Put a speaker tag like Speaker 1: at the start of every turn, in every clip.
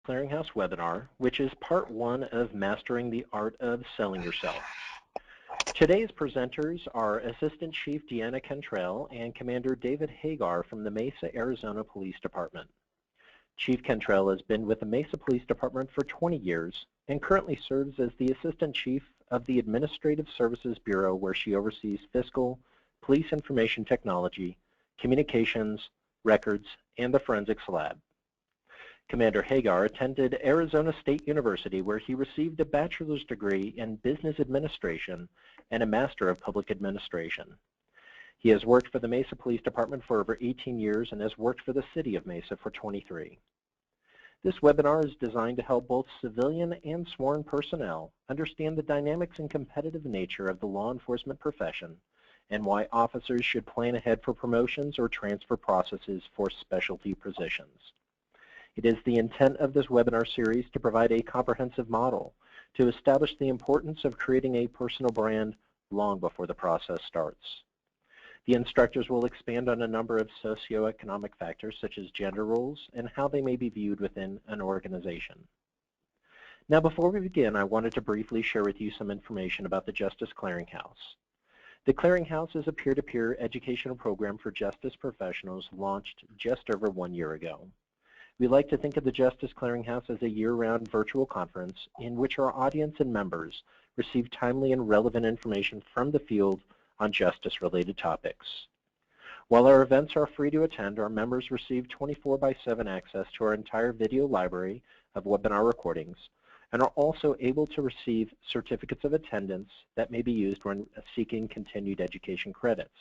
Speaker 1: Clearinghouse webinar, which is part one of Mastering the Art of Selling Yourself. Today's presenters are Assistant Chief Deanna Cantrell and Commander David Hagar from the Mesa, Arizona Police Department. Chief Cantrell has been with the Mesa Police Department for 20 years and currently serves as the Assistant Chief of the Administrative Services Bureau, where she oversees fiscal, police information technology, communications, records, and the forensics lab. Commander Hagar attended Arizona State University, where he received a bachelor's degree in business administration and a master of public administration. He has worked for the Mesa Police Department for over 18 years and has worked for the City of Mesa for 23. This webinar is designed to help both civilian and sworn personnel understand the dynamics and competitive nature of the law enforcement profession and why officers should plan ahead for promotions or transfer processes for specialty positions. It is the intent of this webinar series to provide a comprehensive model to establish the importance of creating a personal brand long before the process starts. The instructors will expand on a number of socioeconomic factors such as gender roles and how they may be viewed within an organization. Now, before we begin, I wanted to briefly share with you some information about the Justice Clearinghouse. The Clearinghouse is a peer-to-peer educational program for justice professionals launched just over 1 year ago. We like to think of the Justice Clearinghouse as a year-round virtual conference in which our audience and members receive timely and relevant information from the field on justice-related topics. While our events are free to attend, our members receive 24/7 access to our entire video library of webinar recordings and are also able to receive certificates of attendance that may be used when seeking continued education credits.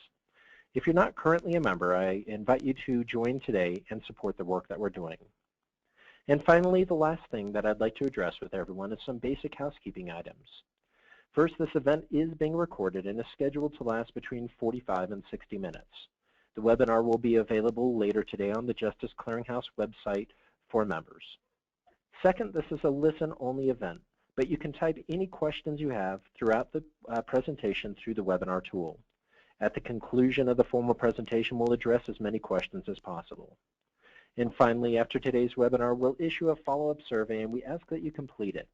Speaker 1: If you're not currently a member, I invite you to join today and support the work that we're doing. And finally, the last thing that I'd like to address with everyone is some basic housekeeping items. First, this event is being recorded and is scheduled to last between 45 and 60 minutes. The webinar will be available later today on the Justice Clearinghouse website for members. Second, this is a listen-only event, but you can type any questions you have throughout the presentation through the webinar tool. At the conclusion of the formal presentation, we'll address as many questions as possible. And finally, after today's webinar, we'll issue a follow-up survey, and we ask that you complete it.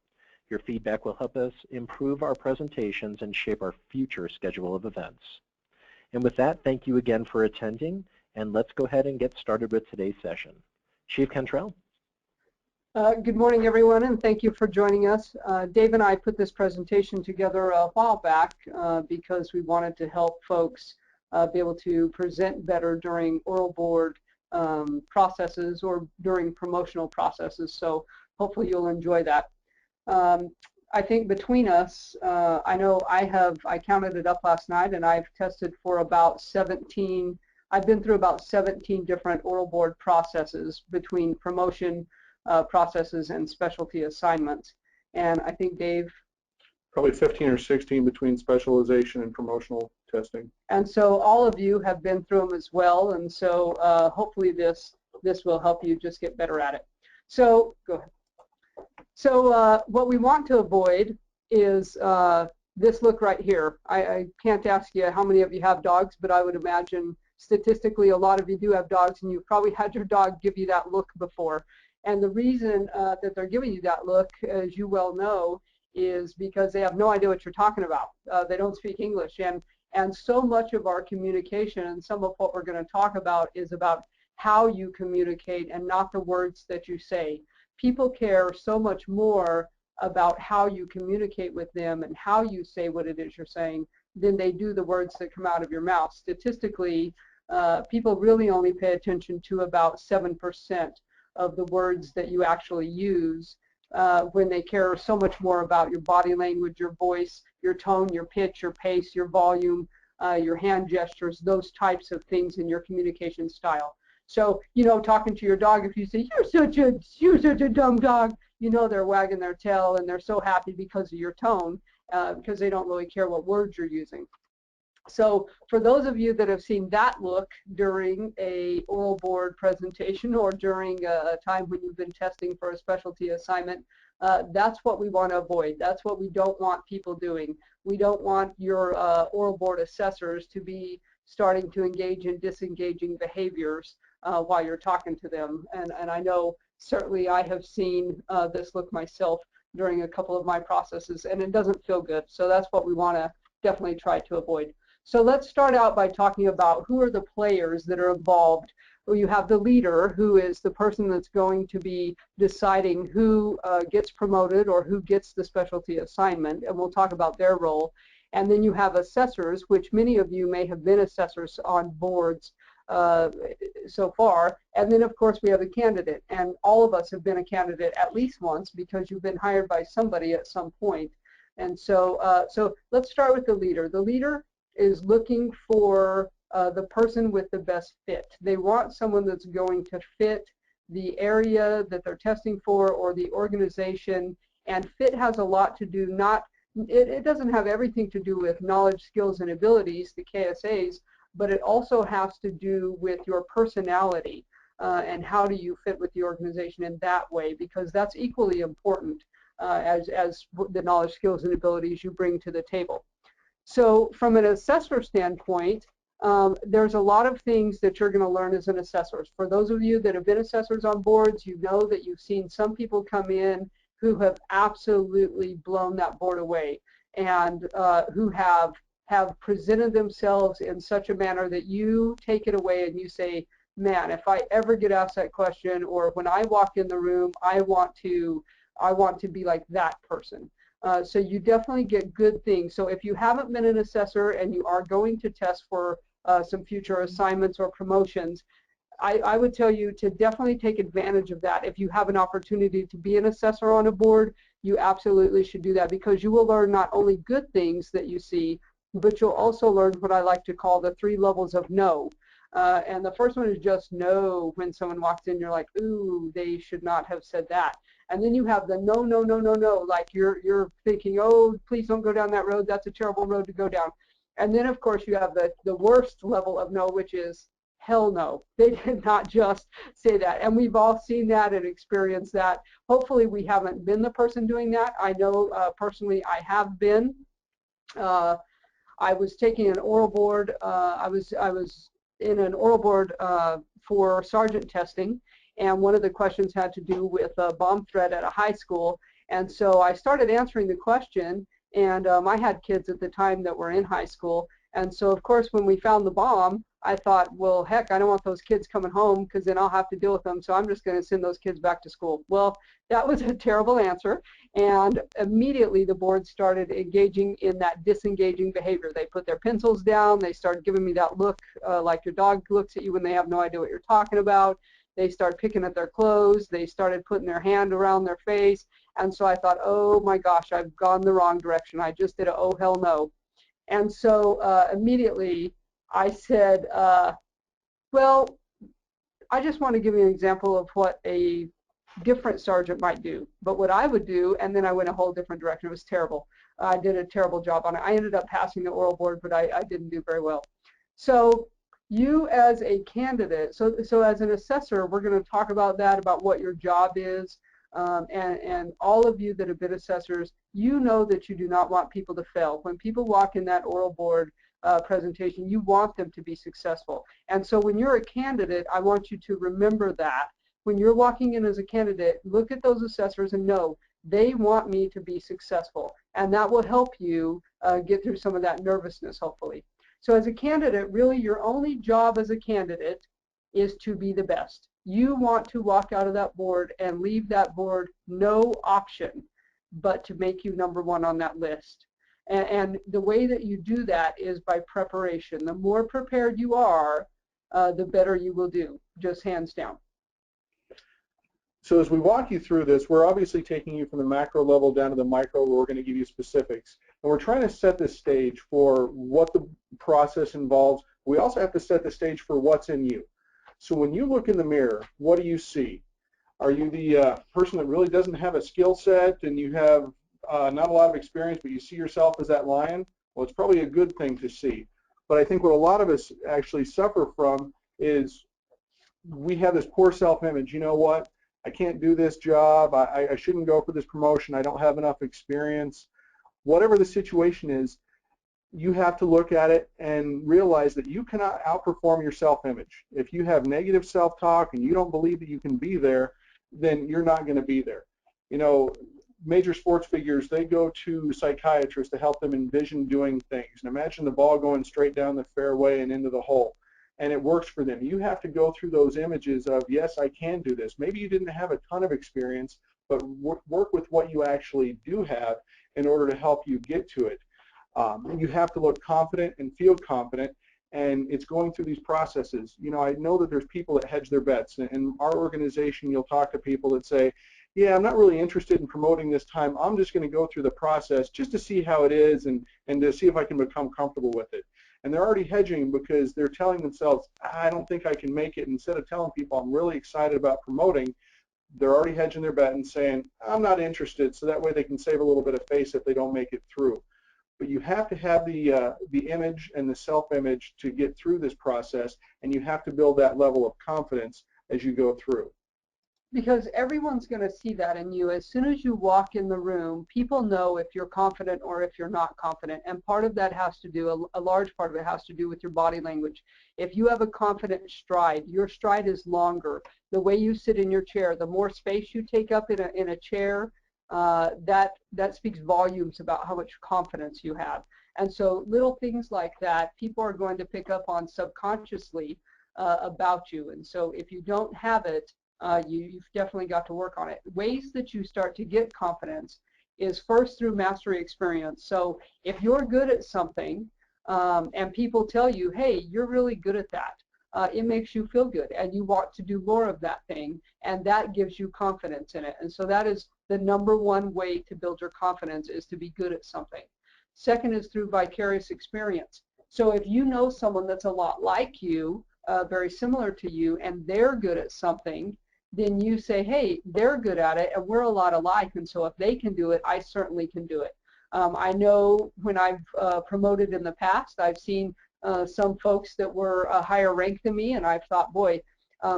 Speaker 1: Your feedback will help us improve our presentations and shape our future schedule of events. And with that, thank you again for attending, and let's go ahead and get started with today's session. Chief Cantrell.
Speaker 2: Good morning, everyone, and thank you for joining us. Dave and I put this presentation together a while back because we wanted to help folks be able to present better during oral board processes or during promotional processes, so hopefully you'll enjoy that. I think between us, I know I counted it up last night, and I've tested for about 17, I've been through about 17 different oral board processes between promotion processes and specialty assignments. And I think, Dave?
Speaker 3: Probably 15 or 16 between specialization and promotional testing.
Speaker 2: And so all of you have been through them as well, and so hopefully this will help you just get better at it. So, go ahead. So what we want to avoid is this look right here. I can't ask you how many of you have dogs, but I would imagine statistically a lot of you do have dogs, and you've probably had your dog give you that look before. And the reason that they're giving you that look, as you well know, is because they have no idea what you're talking about. They don't speak English. And so much of our communication and some of what we're going to talk about is about how you communicate and not the words that you say. People care so much more about how you communicate with them and how you say what it is you're saying than they do the words that come out of your mouth. Statistically, people really only pay attention to about 7% of the words that you actually use when they care so much more about your body language, your voice, your tone, your pitch, your pace, your volume, your hand gestures, those types of things in your communication style. So, you know, talking to your dog, if you say, you're such a dumb dog, you know they're wagging their tail and they're so happy because of your tone, because they don't really care what words you're using. So for those of you that have seen that look during a oral board presentation or during a time when you've been testing for a specialty assignment, that's what we want to avoid. That's what we don't want people doing. We don't want your oral board assessors to be starting to engage in disengaging behaviors while you're talking to them. And I know Certainly I have seen this look myself during a couple of my processes, and it doesn't feel good. So that's what we want to definitely try to avoid. So let's start out by talking about who are the players that are involved. Well, you have the leader, who is the person that's going to be deciding who gets promoted or who gets the specialty assignment, and we'll talk about their role. And then you have assessors, which many of you may have been assessors on boards so far. And then, of course, we have a candidate. And all of us have been a candidate at least once because you've been hired by somebody at some point. And so, so let's start with the leader. The leader is looking for the person with the best fit. They want someone that's going to fit the area that they're testing for or the organization. And fit has a lot to do, it doesn't have everything to do with knowledge, skills, and abilities, the KSAs, but it also has to do with your personality and how do you fit with the organization in that way, because that's equally important as the knowledge, skills, and abilities you bring to the table. So from an assessor standpoint, there's a lot of things that you're going to learn as an assessor. For those of you that have been assessors on boards, you know that you've seen some people come in who have absolutely blown that board away and who have presented themselves in such a manner that you take it away and you say, man, if I ever get asked that question, or when I walk in the room, I want to be like that person. So you definitely get good things. So if you haven't been an assessor and you are going to test for some future assignments or promotions, I would tell you to definitely take advantage of that. If you have an opportunity to be an assessor on a board, you absolutely should do that, because you will learn not only good things that you see, but you'll also learn what I like to call the 3 levels of no. And the first one is just no. When someone walks in, you're like, ooh, they should not have said that. And then you have the no, no, no, no, no. Like you're thinking, oh, please don't go down that road. That's a terrible road to go down. And then, of course, you have the worst level of no, which is hell no. They did not just say that. And we've all seen that and experienced that. Hopefully, we haven't been the person doing that. I know personally I have been. I was taking an oral board. I was in an oral board for sergeant testing, and one of the questions had to do with a bomb threat at a high school. And so I started answering the question, and I had kids at the time that were in high school. And so, of course, when we found the bomb, I thought, well, heck, I don't want those kids coming home because then I'll have to deal with them. So I'm just going to send those kids back to school. Well, that was a terrible answer. And immediately the board started engaging in that disengaging behavior. They put their pencils down. They started giving me that look like your dog looks at you when they have no idea what you're talking about. They started picking at their clothes. They started putting their hand around their face. And so I thought, oh my gosh, I've gone the wrong direction. I just did a oh hell no. And so immediately I said, well, I just want to give you an example of what a different sergeant might do. But what I would do, and then I went a whole different direction. It was terrible. I did a terrible job on it. I ended up passing the oral board, but I didn't do very well. So you as a candidate, so as an assessor, we're going to talk about that, about what your job is. And all of you that have been assessors, you know that you do not want people to fail. When people walk in that oral board presentation, you want them to be successful. And so when you're a candidate, I want you to remember that. When you're walking in as a candidate, look at those assessors and know they want me to be successful. And that will help you get through some of that nervousness, hopefully. So as a candidate, really your only job as a candidate is to be the best. You want to walk out of that board and leave that board no option but to make you #1 on that list. And the way that you do that is by preparation. The more prepared you are, the better you will do, just hands down.
Speaker 3: So as we walk you through this, we're obviously taking you from the macro level down to the micro, where we're going to give you specifics. And we're trying to set the stage for what the process involves. We also have to set the stage for what's in you. So when you look in the mirror, what do you see? Are you the person that really doesn't have a skill set and you have not a lot of experience, but you see yourself as that lion? Well, it's probably a good thing to see. But I think what a lot of us actually suffer from is we have this poor self-image. You know what? I can't do this job. I shouldn't go for this promotion. I don't have enough experience. Whatever the situation is, you have to look at it and realize that you cannot outperform your self-image. If you have negative self-talk and you don't believe that you can be there, then you're not going to be there. You know, major sports figures, they go to psychiatrists to help them envision doing things. And imagine the ball going straight down the fairway and into the hole. And it works for them. You have to go through those images of, yes, I can do this. Maybe you didn't have a ton of experience, but work with what you actually do have in order to help you get to it. You have to look confident and feel confident, and it's going through these processes. You know, I know that there's people that hedge their bets. In our organization, you'll talk to people that say, yeah, I'm not really interested in promoting this time. I'm just going to go through the process just to see how it is and to see if I can become comfortable with it. And they're already hedging because they're telling themselves, I don't think I can make it. Instead of telling people I'm really excited about promoting, they're already hedging their bet and saying, I'm not interested, so that way they can save a little bit of face if they don't make it through. But you have to have the image and the self-image to get through this process, and you have to build that level of confidence as you go through.
Speaker 2: Because everyone's going to see that in you. As soon as you walk in the room, people know if you're confident or if you're not confident. And part of that has to do, a large part of it has to do with your body language. If you have a confident stride, your stride is longer. The way you sit in your chair, the more space you take up in a chair, that speaks volumes about how much confidence you have. And so little things like that, people are going to pick up on subconsciously about you. And so if you don't have it, you've definitely got to work on it. Ways that you start to get confidence is first through mastery experience. So if you're good at something and people tell you, hey, you're really good at that, it makes you feel good and you want to do more of that thing, and that gives you confidence in it. And so that is the #1 way to build your confidence, is to be good at something. Second is through vicarious experience. So if you know someone that's a lot like you, very similar to you, and they're good at something, then you say, hey, they're good at it and we're a lot alike, and so if they can do it, I certainly can do it. I know when I've promoted in the past, I've seen some folks that were higher ranked than me, and I've thought, boy,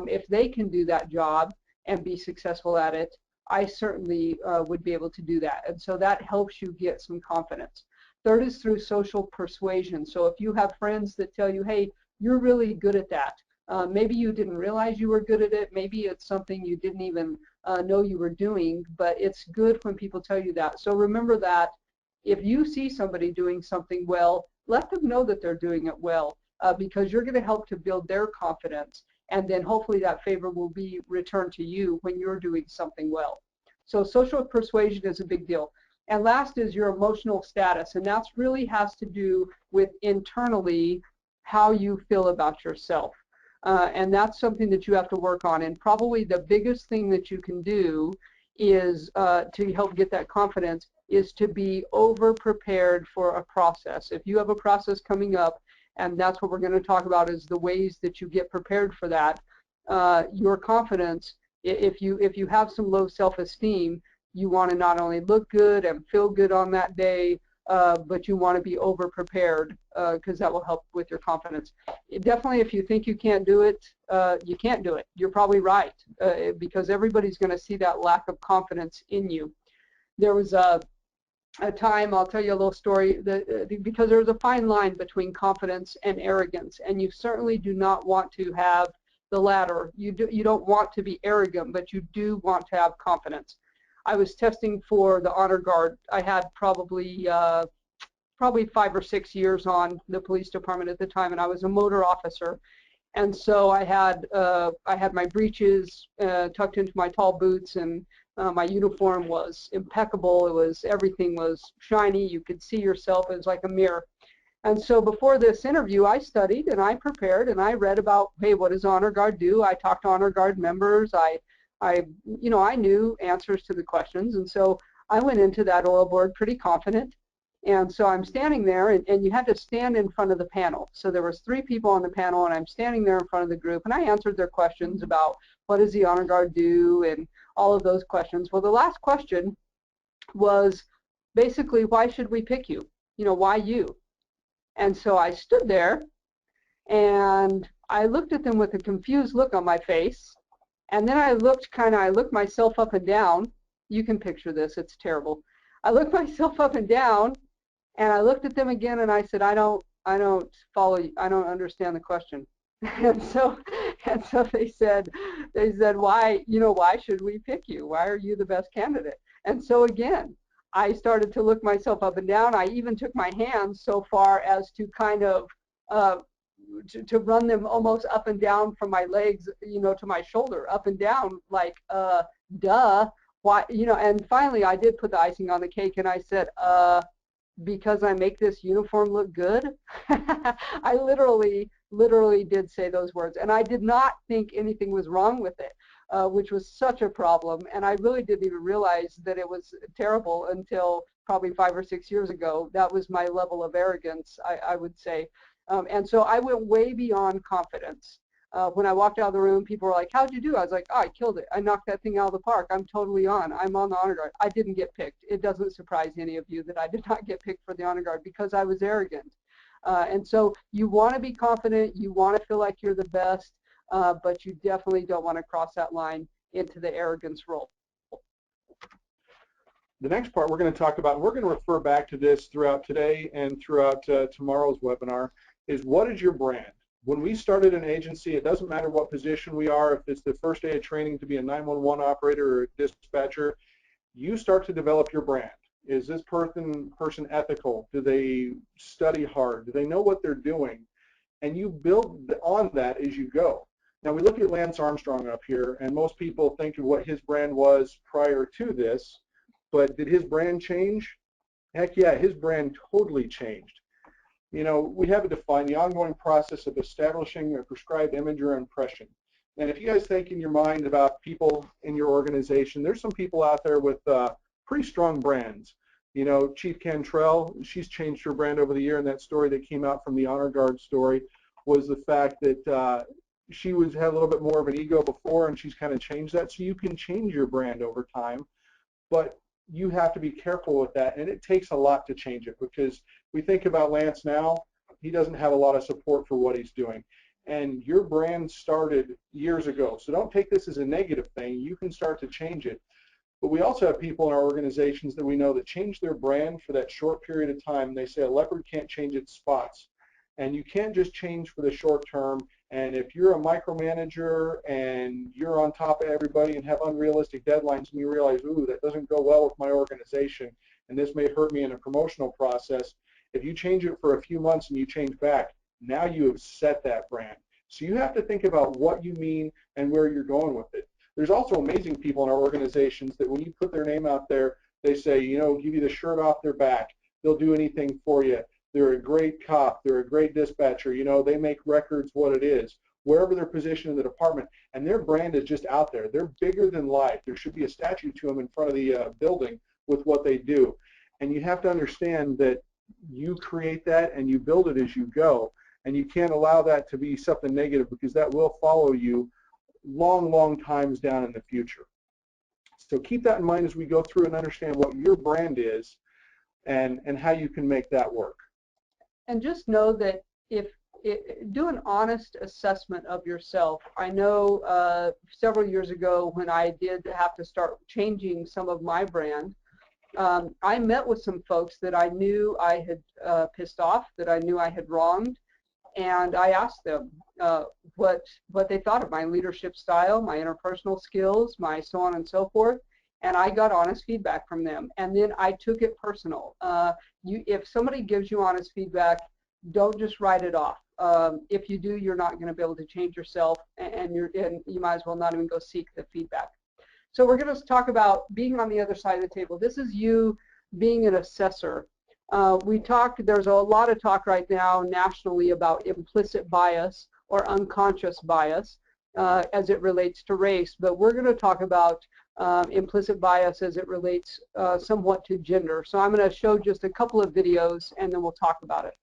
Speaker 2: if they can do that job and be successful at it, I certainly would be able to do that. And so that helps you get some confidence. Third is through social persuasion. So if you have friends that tell you, hey, you're really good at that. Maybe you didn't realize you were good at it. Maybe it's something you didn't even know you were doing, but it's good when people tell you that. So remember that if you see somebody doing something well, let them know that they're doing it well, because you're going to help to build their confidence, and then hopefully that favor will be returned to you when you're doing something well. So social persuasion is a big deal. And last is your emotional status, and that really has to do with internally how you feel about yourself. And that's something that you have to work on. And probably the biggest thing that you can do is to help get that confidence is to be over-prepared for a process. If you have a process coming up, and that's what we're going to talk about, is the ways that you get prepared for that, your confidence, if you have some low self-esteem, you want to not only look good and feel good on that day, but you want to be over-prepared, because that will help with your confidence. Definitely, if you think you can't do it, you can't do it. You're probably right, because everybody's going to see that lack of confidence in you. There was a time, I'll tell you a little story, because there's a fine line between confidence and arrogance, and you certainly do not want to have the latter. You don't want to be arrogant, but you do want to have confidence. I was testing for the honor guard. I had probably 5 or 6 years on the police department at the time, and I was a motor officer. And so I had my breeches tucked into my tall boots, and my uniform was impeccable. Everything was shiny. You could see yourself. It was like a mirror. And so before this interview, I studied and I prepared and I read about, hey, what does honor guard do? I talked to honor guard members. I knew answers to the questions, and so I went into that oral board pretty confident. And so I'm standing there, and you had to stand in front of the panel. So there was 3 people on the panel, and I'm standing there in front of the group, and I answered their questions about what does the honor guard do and all of those questions. Well, the last question was basically, why should we pick you? Why you? And so I stood there, and I looked at them with a confused look on my face. And then I looked myself up and down. You can picture this, it's terrible. I looked myself up and down, and I looked at them again, and I said, I don't follow you. I don't understand the question. And so they said, why, why should we pick you? Why are you the best candidate? And so again, I started to look myself up and down. I even took my hands so far as to kind of to run them almost up and down from my legs, to my shoulder, up and down, like, duh, why, and finally I did put the icing on the cake and I said, because I make this uniform look good. I literally did say those words, and I did not think anything was wrong with it, which was such a problem, and I really didn't even realize that it was terrible until probably 5 or 6 years ago. That was my level of arrogance, I would say. And so I went way beyond confidence. When I walked out of the room, people were like, how'd you do? I was like, oh, I killed it. I knocked that thing out of the park. I'm totally on. I'm on the honor guard. I didn't get picked. It doesn't surprise any of you that I did not get picked for the honor guard because I was arrogant. And so you want to be confident. You want to feel like you're the best, but you definitely don't want to cross that line into the arrogance role.
Speaker 3: The next part we're going to talk about, and we're going to refer back to this throughout today and throughout tomorrow's webinar, is what is your brand? When we started an agency, it doesn't matter what position we are, if it's the first day of training to be a 911 operator or a dispatcher, you start to develop your brand. Is this person ethical? Do they study hard? Do they know what they're doing? And you build on that as you go. Now we look at Lance Armstrong up here, and most people think of what his brand was prior to this, but did his brand change? Heck yeah, his brand totally changed. We have it defined, the ongoing process of establishing a prescribed image or impression. And if you guys think in your mind about people in your organization, there's some people out there with pretty strong brands. Chief Cantrell, she's changed her brand over the year, and that story that came out from the Honor Guard story was the fact that she had a little bit more of an ego before, and she's kind of changed that. So you can change your brand over time, but you have to be careful with that, and it takes a lot to change it, because we think about Lance now, he doesn't have a lot of support for what he's doing. And your brand started years ago, so don't take this as a negative thing. You can start to change it. But we also have people in our organizations that we know that change their brand for that short period of time. They say a leopard can't change its spots. And you can't just change for the short term. And if you're a micromanager and you're on top of everybody and have unrealistic deadlines, and you realize, ooh, that doesn't go well with my organization, and this may hurt me in a promotional process, if you change it for a few months and you change back, now you have set that brand. So you have to think about what you mean and where you're going with it. There's also amazing people in our organizations that when you put their name out there, they say, give you the shirt off their back. They'll do anything for you. They're a great cop. They're a great dispatcher. They make records what it is, wherever they're positioned in the department. And their brand is just out there. They're bigger than life. There should be a statue to them in front of the building with what they do. And you have to understand that you create that and you build it as you go. And you can't allow that to be something negative, because that will follow you long, long times down in the future. So keep that in mind as we go through and understand what your brand is and how you can make that work.
Speaker 2: And just know that do an honest assessment of yourself. I know several years ago when I did have to start changing some of my brand, I met with some folks that I knew I had pissed off, that I knew I had wronged, and I asked them what they thought of my leadership style, my interpersonal skills, my so on and so forth, and I got honest feedback from them. And then I took it personal. If somebody gives you honest feedback, don't just write it off. If you do, you're not going to be able to change yourself, and you might as well not even go seek the feedback. So we're going to talk about being on the other side of the table. This is you being an assessor. There's a lot of talk right now nationally about implicit bias or unconscious bias as it relates to race, but we're going to talk about implicit bias as it relates somewhat to gender. So I'm going to show just a couple of videos and then we'll talk about it.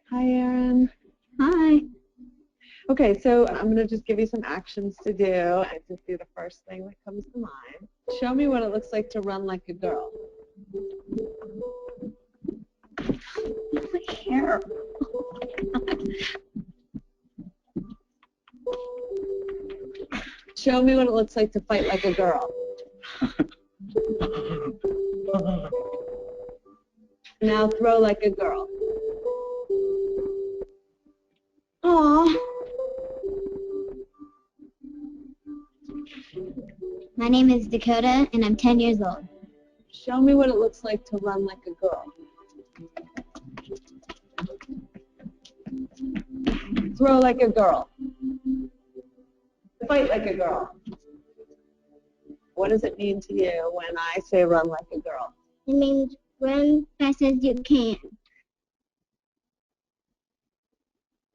Speaker 4: Hi, Erin. Hi. Okay, so I'm going to just give you some actions to do. And just do the first thing that comes to mind. Show me what it looks like to run like a girl.
Speaker 5: My hair.
Speaker 4: Show me what it looks like to fight like a girl. Now throw like a girl.
Speaker 5: Aw. My name is Dakota, and I'm 10 years old.
Speaker 4: Show me what it looks like to run like a girl. Throw like a girl. Fight like a girl. What does it mean to you when I say run like a girl?
Speaker 5: It means run fast as you can.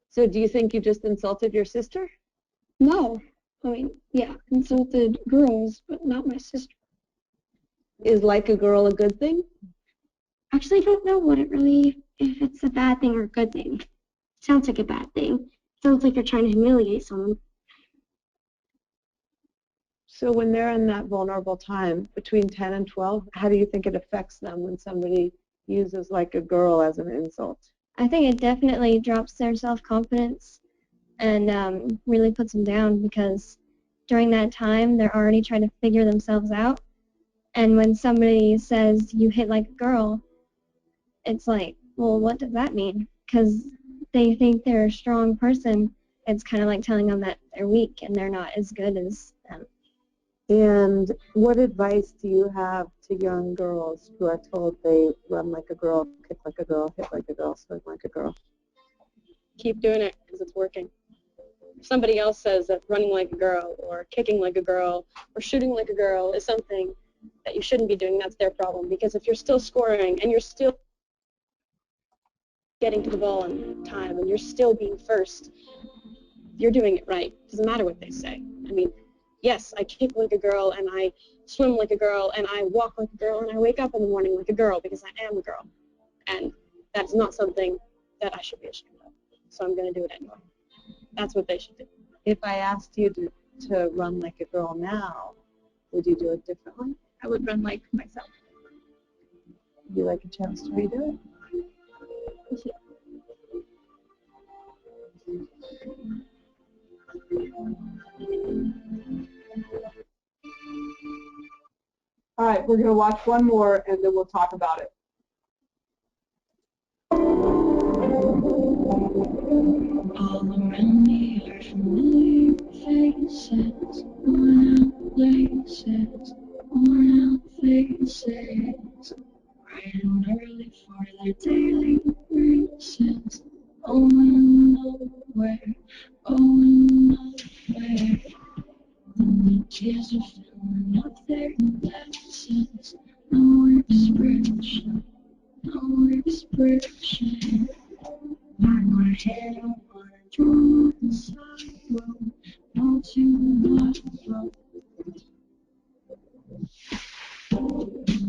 Speaker 4: So do you think you just insulted your sister?
Speaker 6: No. I mean, yeah, insulted girls, but not my sister.
Speaker 4: Is like a girl a good thing?
Speaker 6: Actually, I don't know what it really, if it's a bad thing or a good thing. Sounds like a bad thing. Sounds like you're trying to humiliate someone.
Speaker 4: So when they're in that vulnerable time between 10 and 12, how do you think it affects them when somebody uses like a girl as an insult?
Speaker 6: I think it definitely drops their self-confidence and really puts them down, because during that time they're already trying to figure themselves out. And when somebody says you hit like a girl, it's like, well, what does that mean? Because they think they're a strong person. It's kind of like telling them that they're weak and they're not as good as them.
Speaker 4: And what advice do you have to young girls who are told they run like a girl, kick like a girl, hit like a girl, swim like a girl?
Speaker 7: Keep doing it because it's working. If somebody else says that running like a girl or kicking like a girl or shooting like a girl is something that you shouldn't be doing, that's their problem. Because if you're still scoring and you're still getting to the ball in time and you're still being first, you're doing it right. It doesn't matter what they say. I mean, yes, I kick like a girl and I swim like a girl and I walk like a girl and I wake up in the morning like a girl because I am a girl. And that's not something that I should be ashamed of. So I'm going to do it anyway. That's what they should do.
Speaker 4: If I asked you to run like a girl now, would you do it differently?
Speaker 6: I would run like myself.
Speaker 4: Would you like a chance to redo it?
Speaker 2: All right, we're going to watch one more and then we'll talk about it.
Speaker 8: All around me are familiar faces, worn out places, worn out faces, bright and early for their daily races, going nowhere, going nowhere. And the tears are filling up their glasses, no expression, no expression. Back my head on my drawn sidewalk, no tomorrow.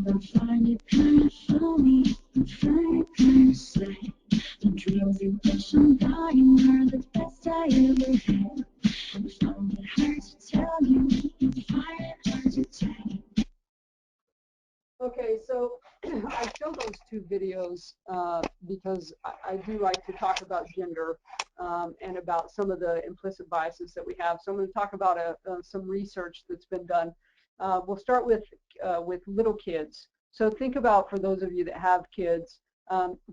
Speaker 8: I find it kind of funny, I find it kind of sad. The dreams you wish on dying are the best I ever had. I find it hard to tell you, I find it hard to take.
Speaker 2: Okay, so I show those two videos because I do like to talk about gender and about some of the implicit biases that we have. So I'm going to talk about some research that's been done. We'll start with little kids. So think about, for those of you that have kids,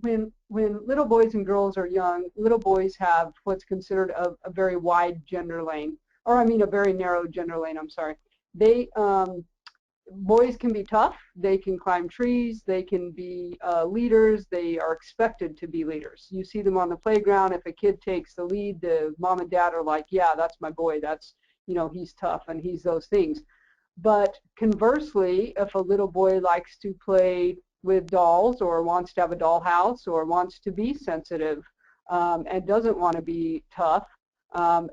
Speaker 2: when little boys and girls are young, little boys have what's considered a very wide gender lane, or I mean a very narrow gender lane, I'm sorry. Boys can be tough, they can climb trees, they can be leaders, they are expected to be leaders. You see them on the playground. If a kid takes the lead, the mom and dad are like, yeah, that's my boy, that's, you know, he's tough and he's those things. But conversely, if a little boy likes to play with dolls or wants to have a dollhouse or wants to be sensitive and doesn't want to be tough,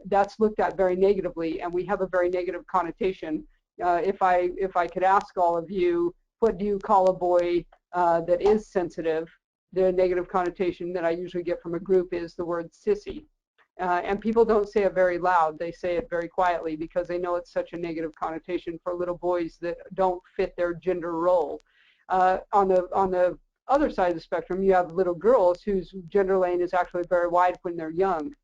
Speaker 2: that's looked at very negatively, and we have a very negative connotation. If I could ask all of you, what do you call a boy that is sensitive? The negative connotation that I usually get from a group is the word sissy. And people don't say it very loud. They say it very quietly because they know it's such a negative connotation for little boys that don't fit their gender role. On the other side of the spectrum, you have little girls whose gender lane is actually very wide when they're young,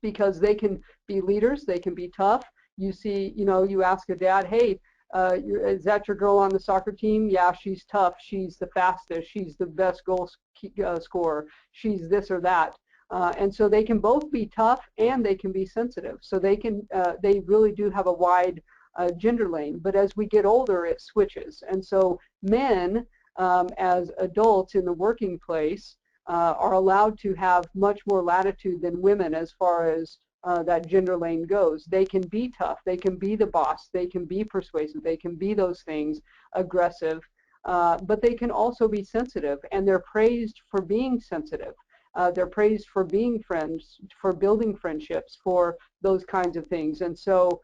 Speaker 2: because they can be leaders, they can be tough, You see, you ask a dad, hey, is that your girl on the soccer team? Yeah, she's tough. She's the fastest. She's the best goal scorer. She's this or that. And so they can both be tough and they can be sensitive. So they really do have a wide gender lane. But as we get older, it switches. And so men, as adults in the working place, are allowed to have much more latitude than women as far as that gender lane goes. They can be tough. They can be the boss. They can be persuasive. They can be those things, aggressive. But they can also be sensitive, and they're praised for being sensitive. They're praised for being friends, for building friendships, for those kinds of things. And so,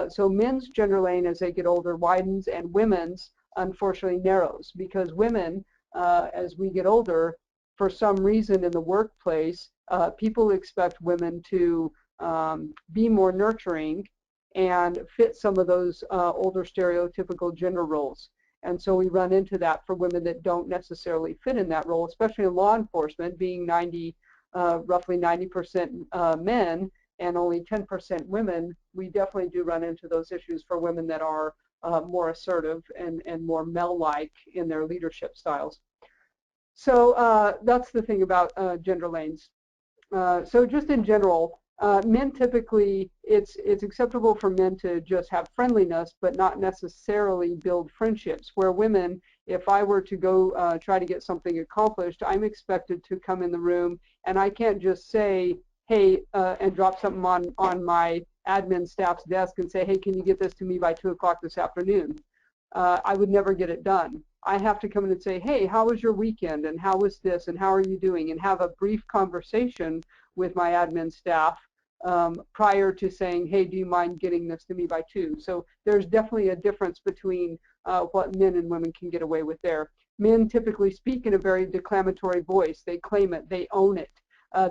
Speaker 2: so men's gender lane as they get older widens, and women's unfortunately narrows, because women, as we get older, for some reason in the workplace, people expect women to be more nurturing and fit some of those older stereotypical gender roles. And so we run into that for women that don't necessarily fit in that role, especially in law enforcement, being roughly 90% men and only 10% women. We definitely do run into those issues for women that are more assertive and more male-like in their leadership styles. So that's the thing about gender lanes. So just in general, men typically, it's acceptable for men to just have friendliness, but not necessarily build friendships. Where women, if I were to go try to get something accomplished, I'm expected to come in the room, and I can't just say, hey, and drop something on my admin staff's desk and say, hey, can you get this to me by 2 o'clock this afternoon? I would never get it done. I have to come in and say, hey, how was your weekend, and how was this, and how are you doing, and have a brief conversation with my admin staff prior to saying, hey, do you mind getting this to me by 2? So there's definitely a difference between what men and women can get away with there. Men typically speak in a very declamatory voice. They claim it. They own it.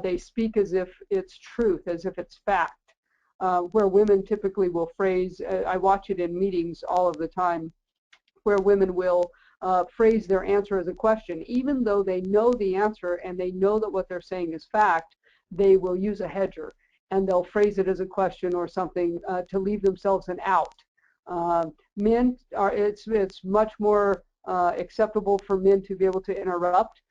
Speaker 2: They speak as if it's truth, as if it's fact. Where women typically will phrase, I watch it in meetings all of the time, where women will phrase their answer as a question. Even though they know the answer and they know that what they're saying is fact, they will use a hedger, and they'll phrase it as a question or something to leave themselves an out. Men are, it's much more acceptable for men to be able to interrupt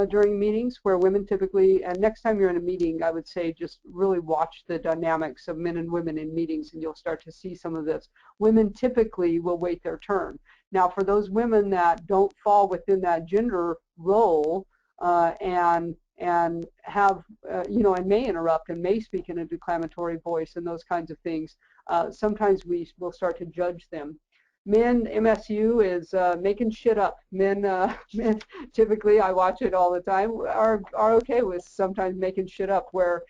Speaker 2: during meetings, where women typically, and next time you're in a meeting, I would say just really watch the dynamics of men and women in meetings, and you'll start to see some of this. Women typically will wait their turn. Now, for those women that don't fall within that gender role and have, and may interrupt and may speak in a declamatory voice and those kinds of things, sometimes we will start to judge them. Men, MSU is making shit up. Men typically, I watch it all the time, are okay with sometimes making shit up, where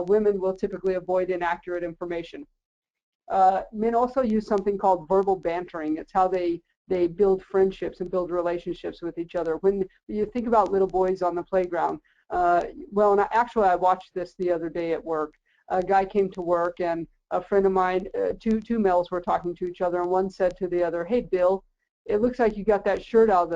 Speaker 2: women will typically avoid inaccurate information. Men also use something called verbal bantering. It's how they build friendships and build relationships with each other. When you think about little boys on the playground, well, and actually I watched this the other day at work. A guy came to work, and a friend of mine, two males were talking to each other, and one said to the other, hey, Bill, it looks like you got that shirt out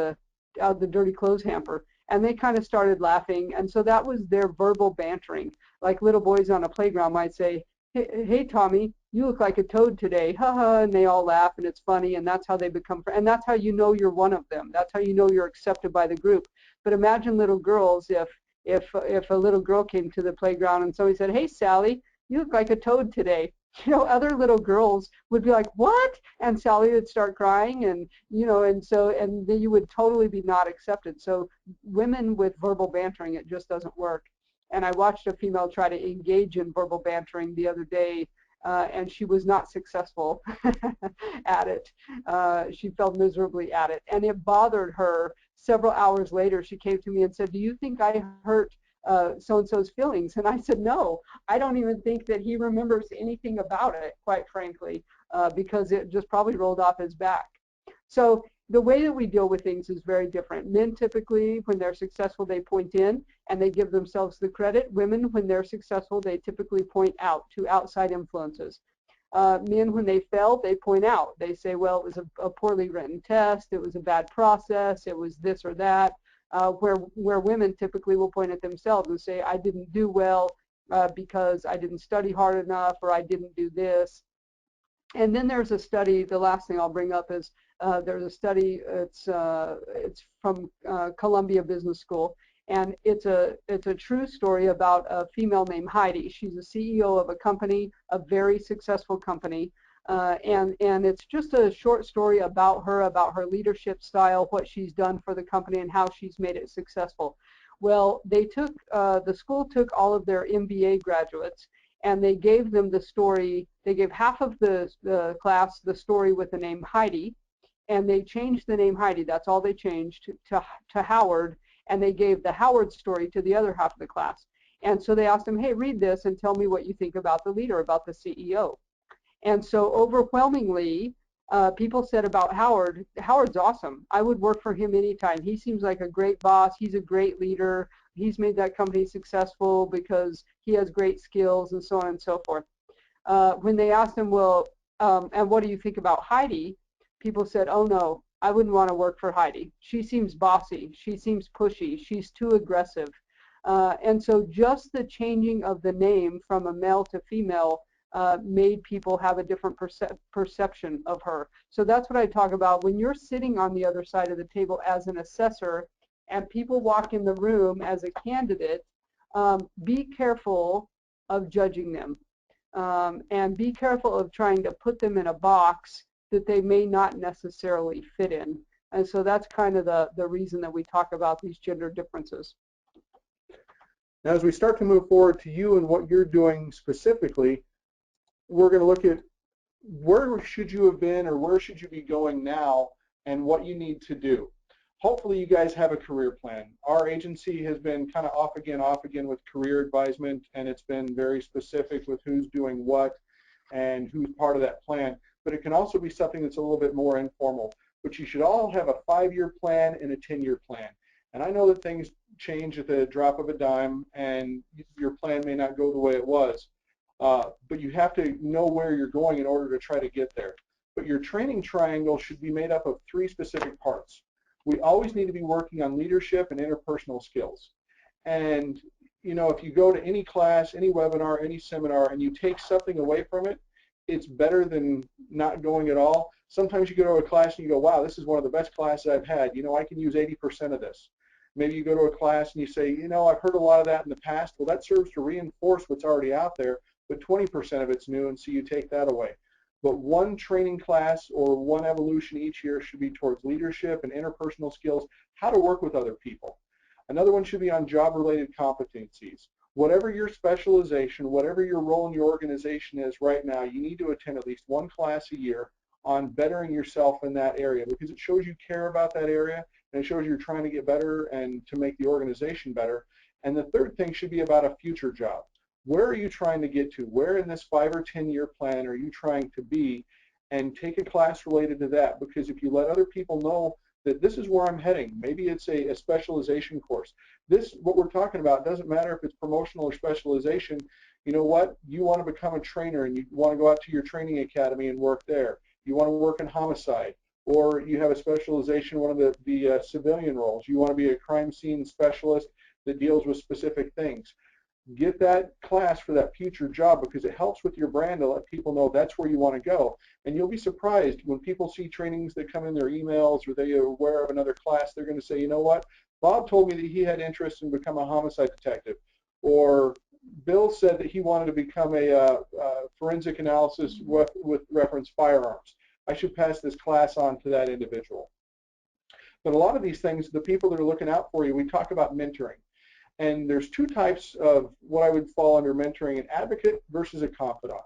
Speaker 2: of the dirty clothes hamper. And they kind of started laughing, and so that was their verbal bantering. Like little boys on a playground might say, hey, Tommy, you look like a toad today, haha, and they all laugh, and it's funny, and that's how they become friends. And that's how you know you're one of them. That's how you know you're accepted by the group. But imagine little girls, if a little girl came to the playground and somebody said, hey, Sally, you look like a toad today. Other little girls would be like, what? And Sally would start crying, and and then you would totally be not accepted. So women with verbal bantering, it just doesn't work. And I watched a female try to engage in verbal bantering the other day, and she was not successful at it. She felt miserably at it, and it bothered her. Several hours later, she came to me and said, do you think I hurt so-and-so's feelings? And I said, no, I don't even think that he remembers anything about it, quite frankly, because it just probably rolled off his back. So the way that we deal with things is very different. Men typically, when they're successful, they point in and they give themselves the credit. Women, when they're successful, they typically point out to outside influences. Men, when they fail, they point out. They say, well, it was a poorly written test, it was a bad process, it was this or that. Where women typically will point at themselves and say, I didn't do well because I didn't study hard enough, or I didn't do this. And then there's a study, the last thing I'll bring up is there's a study, it's from Columbia Business School, and it's a true story about a female named Heidi. She's a CEO of a company, a very successful company, and it's just a short story about her leadership style, what she's done for the company, and how she's made it successful. Well, they took, the school took all of their MBA graduates, and they gave them the story, they gave half of the class the story with the name Heidi, and they changed the name Heidi, that's all they changed, to Howard, and they gave the Howard story to the other half of the class. And so they asked them, hey, read this and tell me what you think about the leader, about the CEO. And so overwhelmingly, people said about Howard, Howard's awesome. I would work for him anytime. He seems like a great boss. He's a great leader. He's made that company successful because he has great skills and so on and so forth. When they asked him, well, and what do you think about Heidi? People said, oh no, I wouldn't want to work for Heidi. She seems bossy. She seems pushy. She's too aggressive. And so just the changing of the name from a male to female made people have a different perception of her. So that's what I talk about. When you're sitting on the other side of the table as an assessor and people walk in the room as a candidate, be careful of judging them. And be careful of trying to put them in a box that they may not necessarily fit in. And so that's kind of the reason that we talk about these gender differences.
Speaker 3: Now, as we start to move forward to you and what you're doing specifically, we're going to look at where should you have been or where should you be going now and what you need to do. Hopefully you guys have a career plan. Our agency has been kind of off again with career advisement, and it's been very specific with who's doing what and who's part of that plan. But it can also be something that's a little bit more informal. But you should all have a 5-year plan and a 10-year plan. And I know that things change at the drop of a dime, and your plan may not go the way it was. But you have to know where you're going in order to try to get there. But your training triangle should be made up of 3 specific parts. We always need to be working on leadership and interpersonal skills. And you know, if you go to any class, any webinar, any seminar, and you take something away from it, it's better than not going at all. Sometimes you go to a class and you go, wow, this is one of the best classes I've had. You know, I can use 80% of this. Maybe you go to a class and you say, you know, I've heard a lot of that in the past. Well, that serves to reinforce what's already out there, but 20% of it's new, and so you take that away. But one training class or one evolution each year should be towards leadership and interpersonal skills, how to work with other people. Another one should be on job-related competencies. Whatever your specialization, whatever your role in your organization is right now, you need to attend at least one class a year on bettering yourself in that area, because it shows you care about that area, and it shows you're trying to get better and to make the organization better. And the third thing should be about a future job. Where are you trying to get to? Where in this 5 or 10-year plan are you trying to be? And take a class related to that, because if you let other people know that this is where I'm heading, maybe it's a specialization course. What we're talking about, doesn't matter if it's promotional or specialization. You know what? You want to become a trainer and you want to go out to your training academy and work there. You want to work in homicide, or you have a specialization, one of the civilian roles. You want to be a crime scene specialist that deals with specific things. Get that class for that future job, because it helps with your brand to let people know that's where you want to go. And you'll be surprised when people see trainings that come in their emails or they are aware of another class, they're going to say, you know what, Bob told me that he had interest in becoming a homicide detective, or Bill said that he wanted to become a forensic analysis with reference firearms. I should pass this class on to that individual. But a lot of these things, the people that are looking out for you, we talk about mentoring. And there's 2 types of what I would fall under mentoring: an advocate versus a confidant.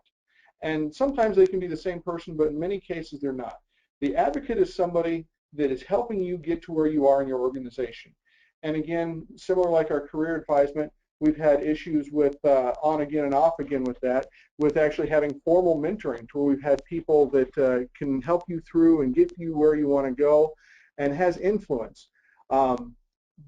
Speaker 3: And sometimes they can be the same person, but in many cases they're not. The advocate is somebody that is helping you get to where you are in your organization. And again, similar like our career advisement, we've had issues with on again and off again with that, with actually having formal mentoring, to where we've had people that can help you through and get you where you want to go and has influence.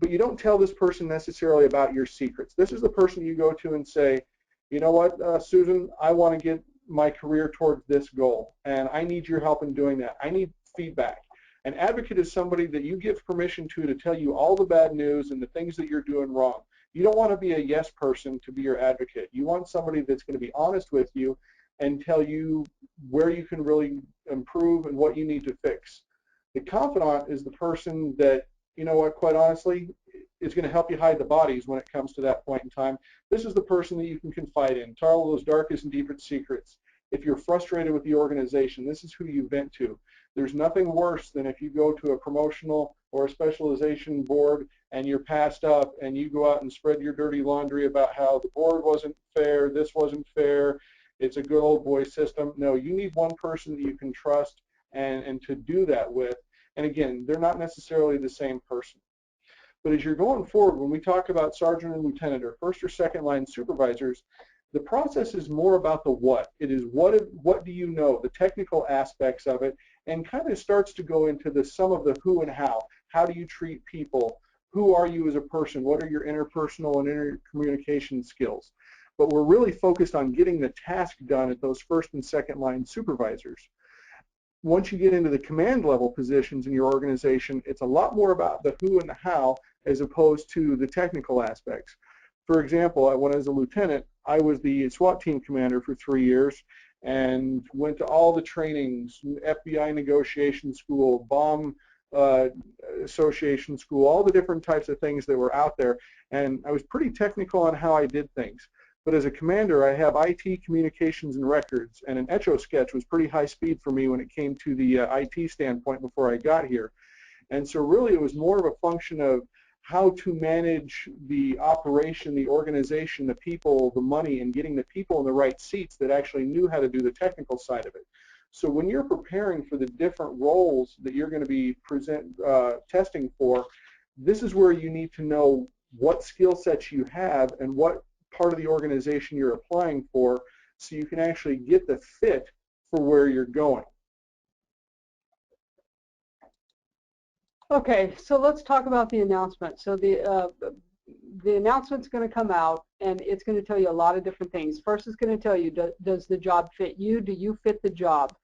Speaker 3: But you don't tell this person necessarily about your secrets. This is the person you go to and say, you know what, Susan, I want to get my career towards this goal, and I need your help in doing that. I need feedback. An advocate is somebody that you give permission to tell you all the bad news and the things that you're doing wrong. You don't want to be a yes person to be your advocate. You want somebody that's going to be honest with you and tell you where you can really improve and what you need to fix. The confidant is the person that, you know what, quite honestly, is going to help you hide the bodies when it comes to that point in time. This is the person that you can confide in, tell all those darkest and deepest secrets. If you're frustrated with the organization, this is who you vent to. There's nothing worse than if you go to a promotional or a specialization board and you're passed up and you go out and spread your dirty laundry about how the board wasn't fair, this wasn't fair, it's a good old boy system. No, you need one person that you can trust and to do that with. And again, they're not necessarily the same person. But as you're going forward, when we talk about sergeant and lieutenant or first or second line supervisors, the process is more about the what. It is what do you know, the technical aspects of it, and kind of starts to go into the some of the who and how. How do you treat people? Who are you as a person? What are your interpersonal and intercommunication skills? But we're really focused on getting the task done at those first and second line supervisors. Once you get into the command level positions in your organization, it's a lot more about the who and the how as opposed to the technical aspects. For example, when I was a lieutenant, I was the SWAT team commander for 3 years and went to all the trainings, FBI negotiation school, bomb association school, all the different types of things that were out there. And I was pretty technical on how I did things. But as a commander, I have IT, communications, and records, and an Etch-a-Sketch was pretty high speed for me when it came to the IT standpoint before I got here. And so really it was more of a function of how to manage the operation, the organization, the people, the money, and getting the people in the right seats that actually knew how to do the technical side of it. So when you're preparing for the different roles that you're going to be testing for, this is where you need to know what skill sets you have and what part of the organization you're applying for so you can actually get the fit for where you're going.
Speaker 2: Okay, so let's talk about the announcement. So the announcement's going to come out, and it's going to tell you a lot of different things. First, it's going to tell you, does the job fit you? Do you fit the job?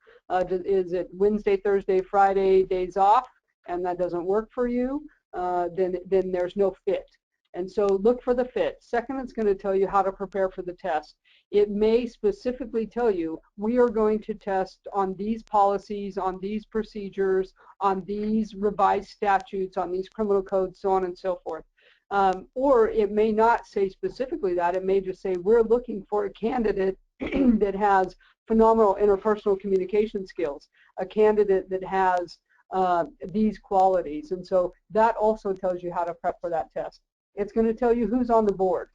Speaker 2: Is it Wednesday, Thursday, Friday, days off, and that doesn't work for you? Then there's no fit. And so look for the fit. Second, it's going to tell you how to prepare for the test. It may specifically tell you, we are going to test on these policies, on these procedures, on these revised statutes, on these criminal codes, so on and so forth. Or it may not say specifically that. It may just say, we're looking for a candidate that has phenomenal interpersonal communication skills, a candidate that has these qualities. And so that also tells you how to prep for that test. It's going to tell you who's on the board.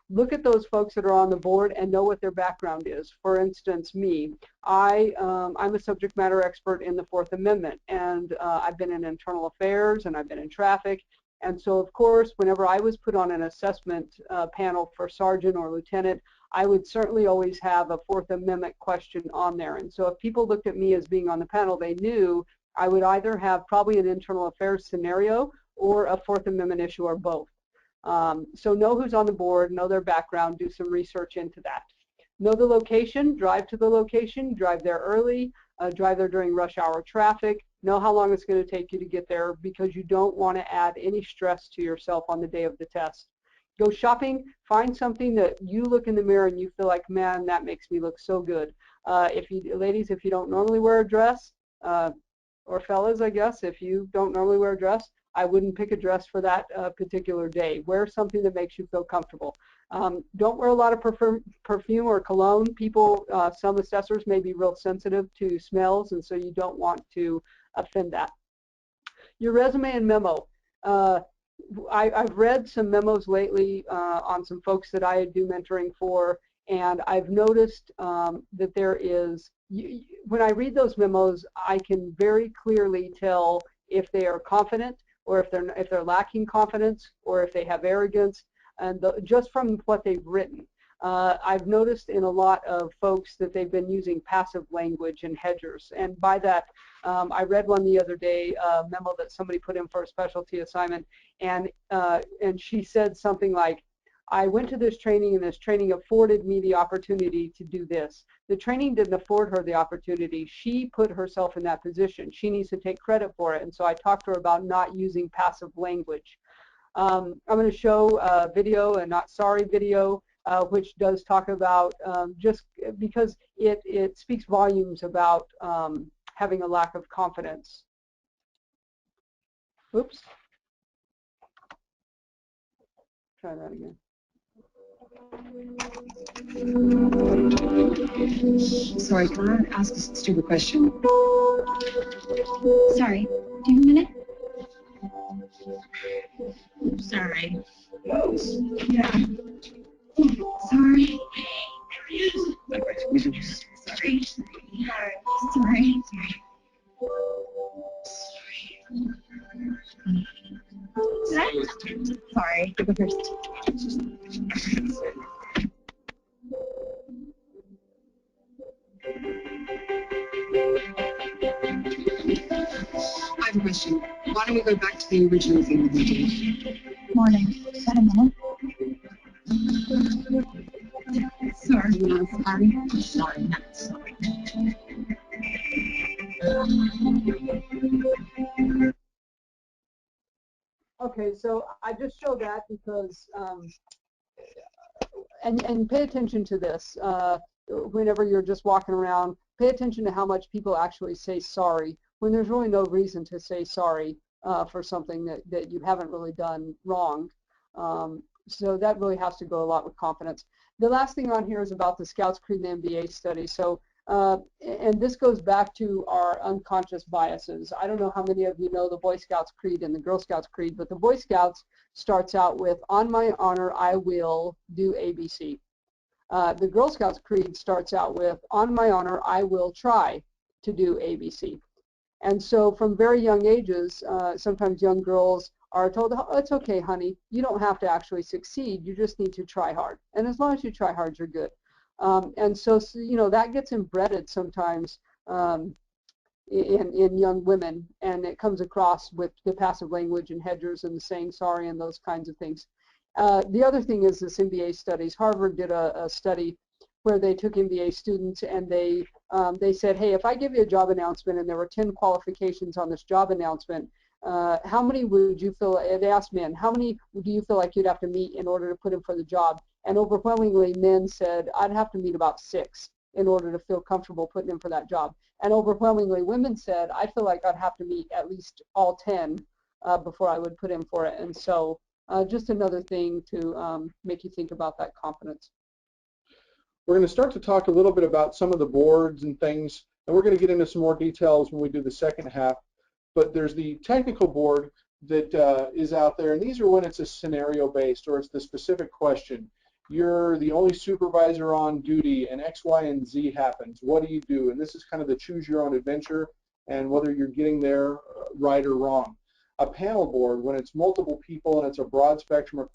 Speaker 2: Look at those folks that are on the board and know what their background is. For instance, me, I'm a subject matter expert in the Fourth Amendment, and I've been in internal affairs and I've been in traffic. And so, of course, whenever I was put on an assessment panel for sergeant or lieutenant, I would certainly always have a Fourth Amendment question on there. And so if people looked at me as being on the panel, they knew I would either have probably an internal affairs scenario or a Fourth Amendment issue, or both. So know who's on the board, know their background, do some research into that. Know the location, drive to the location, drive there early, drive there during rush hour traffic, know how long it's going to take you to get there, because you don't want to add any stress to yourself on the day of the test. Go shopping, find something that you look in the mirror and you feel like, man, that makes me look so good. Ladies, if you don't normally wear a dress, or fellas, I guess, if you don't normally wear a dress, I wouldn't pick a dress for that particular day. Wear something that makes you feel comfortable. Don't wear a lot of perfume or cologne. People, some assessors may be real sensitive to smells, and so you don't want to offend that. Your resume and memo. I've read some memos lately on some folks that I do mentoring for, and I've noticed that there is, when I read those memos, I can very clearly tell if they are confident, or if they're lacking confidence, or if they have arrogance, and just from what they've written. I've noticed in a lot of folks that they've been using passive language and hedgers, and by that, I read one the other day, a memo that somebody put in for a specialty assignment, and she said something like, I went to this training, and this training afforded me the opportunity to do this. The training didn't afford her the opportunity. She put herself in that position. She needs to take credit for it. And so I talked to her about not using passive language. I'm going to show a video, a not sorry video, which does talk about just because it speaks volumes about having a lack of confidence. Oops. Try that again.
Speaker 9: Sorry, can I ask a stupid question?
Speaker 6: Sorry, do you have a minute?
Speaker 9: Sorry.
Speaker 6: Yeah. Sorry.
Speaker 9: Sorry.
Speaker 6: Sorry. Sorry, you go first.
Speaker 9: I have a question. Why don't we go back to the original thing that we did?
Speaker 6: Morning. Got a minute?
Speaker 9: Sorry, no, sorry. Sorry, not sorry.
Speaker 2: Okay, so I just show that because, and pay attention to this. Whenever you're just walking around, pay attention to how much people actually say sorry when there's really no reason to say sorry for something that you haven't really done wrong. So that really has to go a lot with confidence. The last thing on here is about the Scouts Creed and the MBA study. So, and this goes back to our unconscious biases. I don't know how many of you know the Boy Scouts Creed and the Girl Scouts Creed, but the Boy Scouts starts out with, "On my honor, I will do ABC." The Girl Scouts Creed starts out with, "On my honor, I will try to do ABC." And so from very young ages, sometimes young girls are told, "Oh, it's okay, honey. You don't have to actually succeed. You just need to try hard. And as long as you try hard, you're good." And so, you know, that gets embedded sometimes in young women, and it comes across with the passive language and hedgers and the saying sorry and those kinds of things. The other thing is this MBA studies. Harvard did a study where they took MBA students and they said, "Hey, if I give you a job announcement and there were 10 qualifications on this job announcement, how many would you feel," they asked men, "how many do you feel like you'd have to meet in order to put in for the job?" And overwhelmingly men said, "I'd have to meet about 6 in order to feel comfortable putting in for that job." And overwhelmingly women said, "I feel like I'd have to meet at least all 10 before I would put in for it." And so just another thing to make you think about that confidence.
Speaker 3: We're going to start to talk a little bit about some of the boards and things, and we're going to get into some more details when we do the second half. But there's the technical board that is out there, and these are when it's a scenario-based or it's the specific question. You're the only supervisor on duty, and X, Y, and Z happens. What do you do? And this is kind of the choose your own adventure and whether you're getting there right or wrong. A panel board, when it's multiple people and it's a broad spectrum of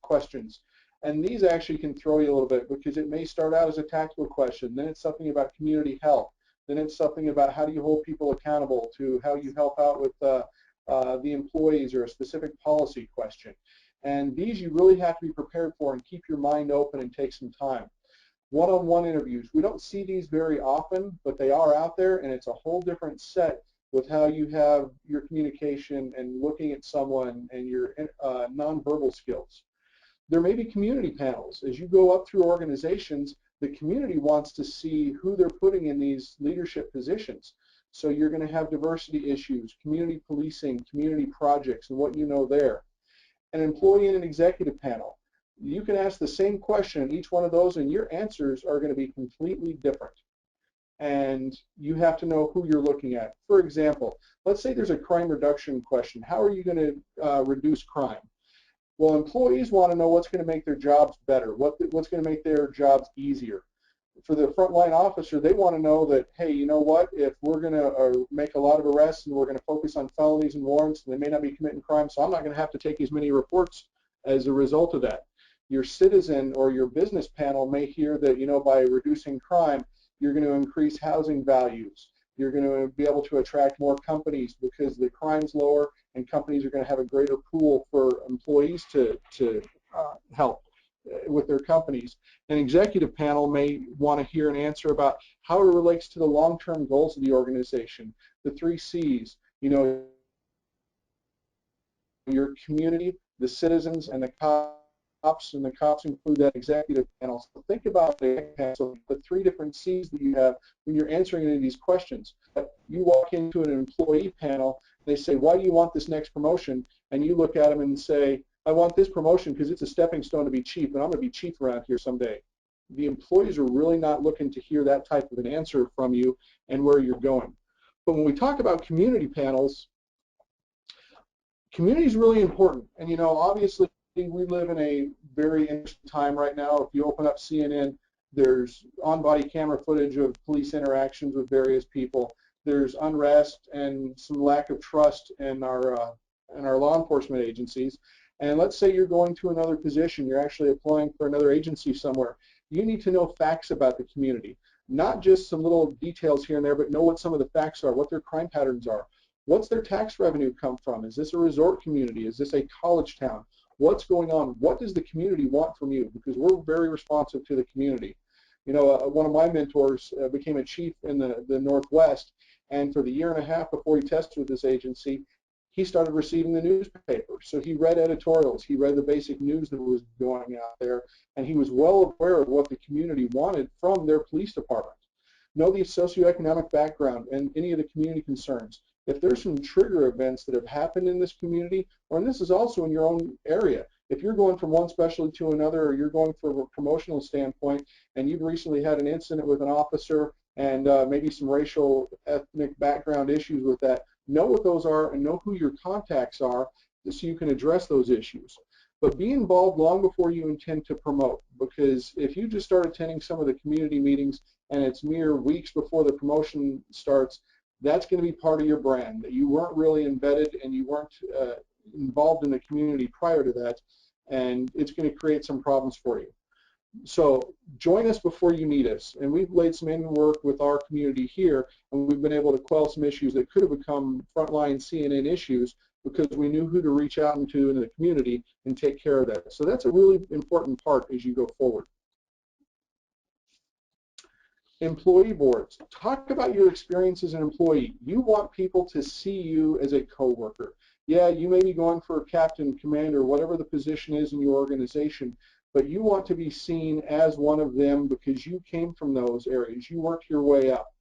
Speaker 3: questions. And these actually can throw you a little bit because it may start out as a tactical question, then it's something about community health, then it's something about how do you hold people accountable to how you help out with the employees or a specific policy question. And these you really have to be prepared for and keep your mind open and take some time. One-on-one interviews, we don't see these very often, but they are out there, and it's a whole different set with how you have your communication and looking at someone and your nonverbal skills. There may be community panels. As you go up through organizations, the community wants to see who they're putting in these leadership positions. So you're going to have diversity issues, community policing, community projects, and what you know there. An employee and an executive panel. You can ask the same question in each one of those, and your answers are going to be completely different. And you have to know who you're looking at. For example, let's say there's a crime reduction question. How are you going to reduce crime? Well, employees want to know what's going to make their jobs better, what's going to make their jobs easier. For the frontline officer, they want to know that, hey, you know what, if we're going to make a lot of arrests and we're going to focus on felonies and warrants, they may not be committing crime, so I'm not going to have to take as many reports as a result of that. Your citizen or your business panel may hear that, you know, by reducing crime, you're going to increase housing values. You're going to be able to attract more companies because the crime's lower and companies are going to have a greater pool for employees to help with their companies. An executive panel may want to hear an answer about how it relates to the long-term goals of the organization, the 3 C's, you know, your community, the citizens, and the cops, and the cops include that executive panel. So think about the three different C's that you have when you're answering any of these questions. You walk into an employee panel, they say, why do you want this next promotion? And you look at them and say, I want this promotion because it's a stepping stone to be chief, and I'm going to be chief around here someday. The employees are really not looking to hear that type of an answer from you and where you're going. But when we talk about community panels, community is really important. And, you know, obviously we live in a very interesting time right now. If you open up CNN, there's on-body camera footage of police interactions with various people. There's unrest and some lack of trust in our law enforcement agencies. And let's say you're going to another position, you're actually applying for another agency somewhere. You need to know facts about the community, not just some little details here and there, but know what some of the facts are, what their crime patterns are. What's their tax revenue come from? Is this a resort community? Is this a college town? What's going on? What does the community want from you? Because we're very responsive to the community. You know, one of my mentors became a chief in the Northwest, and for the year and a half before he tested with this agency, he started receiving the newspaper. So he read editorials, he read the basic news that was going out there, and he was well aware of what the community wanted from their police department. Know the socioeconomic background and any of the community concerns. If there's some trigger events that have happened in this community, and this is also in your own area, if you're going from one specialty to another, or you're going from a promotional standpoint, and you've recently had an incident with an officer and maybe some racial, ethnic background issues with that, know what those are and know who your contacts are so you can address those issues. But be involved long before you intend to promote, because if you just start attending some of the community meetings and it's mere weeks before the promotion starts, that's going to be part of your brand, that you weren't really embedded and you weren't involved in the community prior to that, and it's going to create some problems for you. So join us before you need us, and we've laid some in work with our community here, and we've been able to quell some issues that could have become frontline CNN issues because we knew who to reach out into in the community and take care of that. So that's a really important part as you go forward. Employee boards. Talk about your experience as an employee. You want people to see you as a coworker. Yeah, you may be going for a captain, commander, whatever the position is in your organization, but you want to be seen as one of them because you came from those areas. You worked your way up.